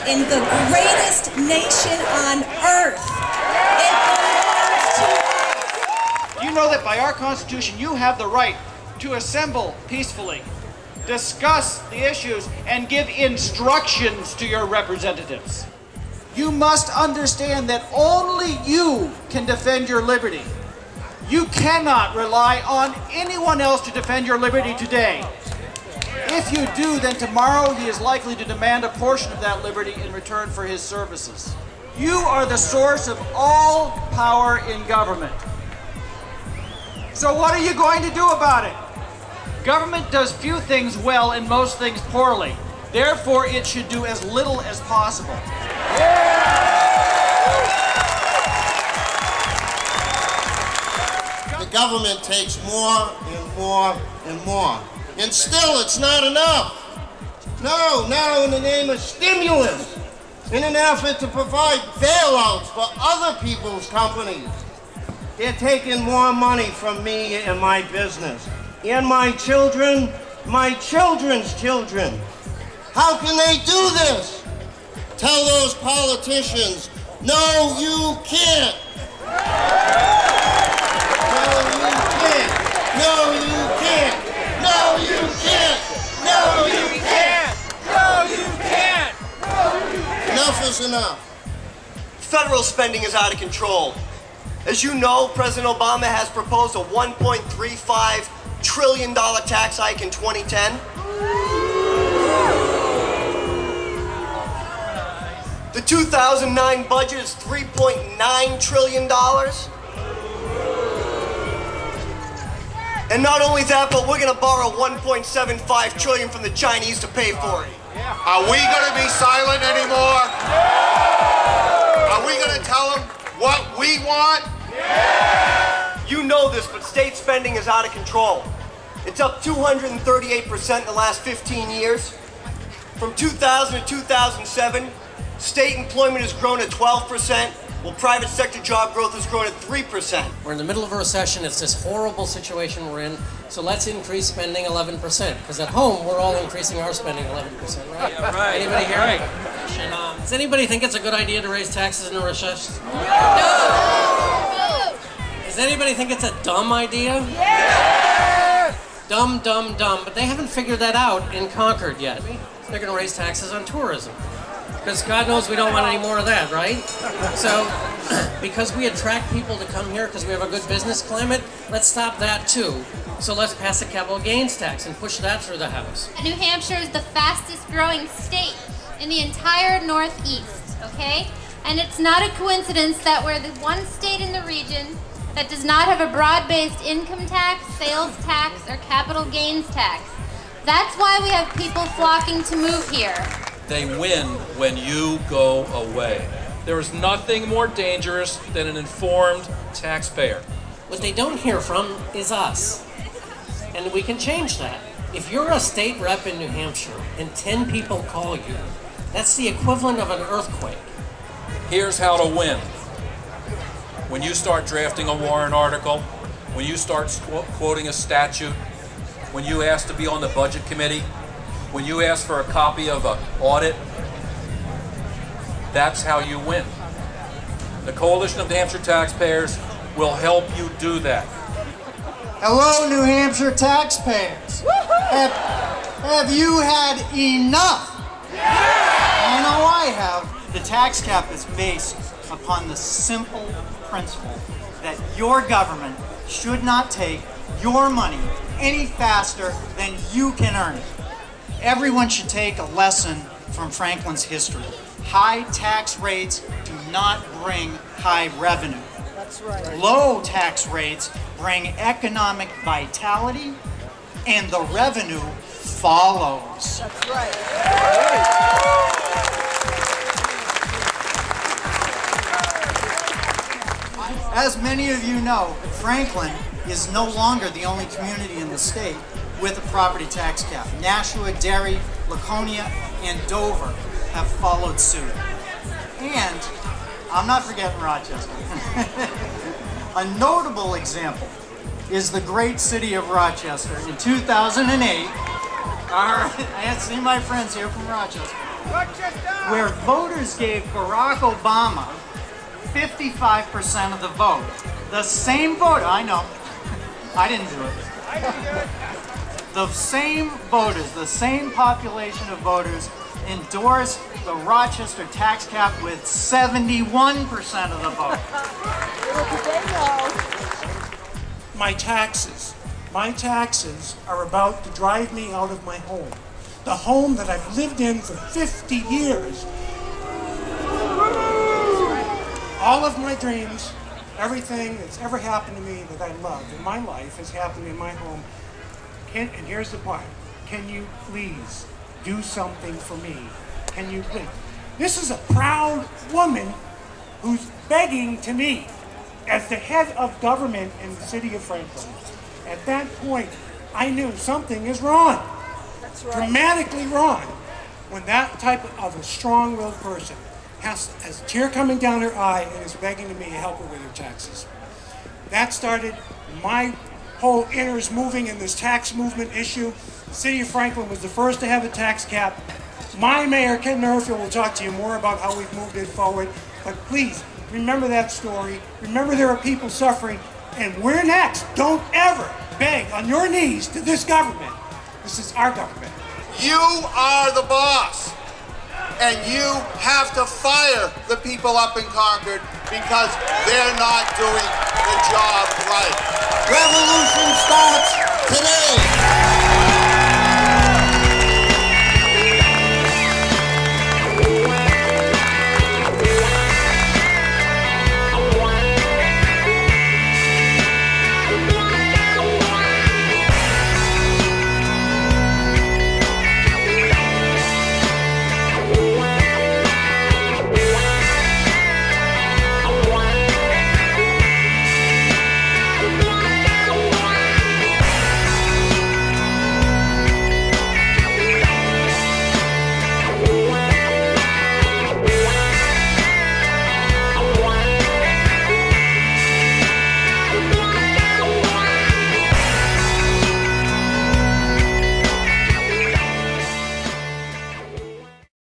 in the greatest nation on earth. It belongs to us. You know that by our Constitution, you have the right to assemble peacefully, discuss the issues, and give instructions to your representatives. You must understand that only you can defend your liberty. You cannot rely on anyone else to defend your liberty today. If you do, then tomorrow he is likely to demand a portion of that liberty in return for his services. You are the source of all power in government. So what are you going to do about it? Government does few things well and most things poorly. Therefore, it should do as little as possible. The government takes more and more and more. And still, it's not enough. No, now in the name of stimulus, in an effort to provide bailouts for other people's companies, they're taking more money from me and my business, and my children, my children's children. How can they do this? Tell those politicians, no, you can't. No, you can't. No, you can't. No, you can't. No, you can't. No, you can't! Enough is enough. Federal spending is out of control. As you know, President Obama has proposed a $1.35 trillion tax hike in 2010. The 2009 budget is $3.9 trillion. And not only that, but we're going to borrow $1.75 trillion from the Chinese to pay for it. Are we going to be silent anymore? Are we going to tell them what we want? You know this, but state spending is out of control. It's up 238% in the last 15 years. From 2000 to 2007, state employment has grown at 12%, while private sector job growth has grown at 3%. We're in the middle of a recession. It's this horrible situation we're in. So let's increase spending 11%. Because at home, we're all increasing our spending 11%, right? Yeah, right. Anybody here? Right. Does anybody think it's a good idea to raise taxes in a recession? No! Does anybody think it's a dumb idea? Yes! Dumb, dumb, dumb. But they haven't figured that out in Concord yet. They're going to raise taxes on tourism. Because God knows we don't want any more of that, right? So, because we attract people to come here because we have a good business climate, let's stop that too. So let's pass a capital gains tax and push that through the House. New Hampshire is the fastest growing state in the entire Northeast, okay? And it's not a coincidence that we're the one state in the region that does not have a broad-based income tax, sales tax, or capital gains tax. That's why we have people flocking to move here. They win when you go away. There is nothing more dangerous than an informed taxpayer. What they don't hear from is us. And we can change that. If you're a state rep in New Hampshire and 10 people call you, that's the equivalent of an earthquake. Here's how to win. When you start drafting a warrant article, when you start quoting a statute, when you ask to be on the budget committee, when you ask for a copy of an audit, that's how you win. The Coalition of New Hampshire Taxpayers will help you do that. Hello, New Hampshire taxpayers. Have you had enough? I know I have. The tax cap is based upon the simple principle that your government should not take your money any faster than you can earn it. Everyone should take a lesson from Franklin's history. High tax rates do not bring high revenue. That's right. Low tax rates bring economic vitality, and the revenue follows. That's right. As many of you know, Franklin is no longer the only community in the state with a property tax cap. Nashua, Derry, Laconia, and Dover have followed suit. And I'm not forgetting Rochester. A notable example is the great city of Rochester. In 2008, I see my friends here from Rochester. Rochester! where voters gave Barack Obama 55% of the vote. The same vote, I know, I didn't do it. The same voters, the same population of voters endorsed the Rochester tax cap with 71% of the vote. My taxes are about to drive me out of my home. The home that I've lived in for 50 years. All of my dreams, everything that's ever happened to me that I loved in my life has happened in my home. And here's the part. Can you please do something for me? Can you please? This is a proud woman who's begging to me as the head of government in the city of Franklin. At that point, I knew something is wrong. That's right. Dramatically wrong. When that type of a strong-willed person has a tear coming down her eye and is begging to me to help her with her taxes. That started my whole innards moving in this tax movement issue. The city of Franklin was the first to have a tax cap. My mayor, Ken Nerfield, will talk to you more about how we've moved it forward. But please, remember that story. Remember there are people suffering. And we're next. Don't ever beg on your knees to this government. This is our government. You are the boss. And you have to fire the people up in Concord because they're not doing the job right. Revolution starts today.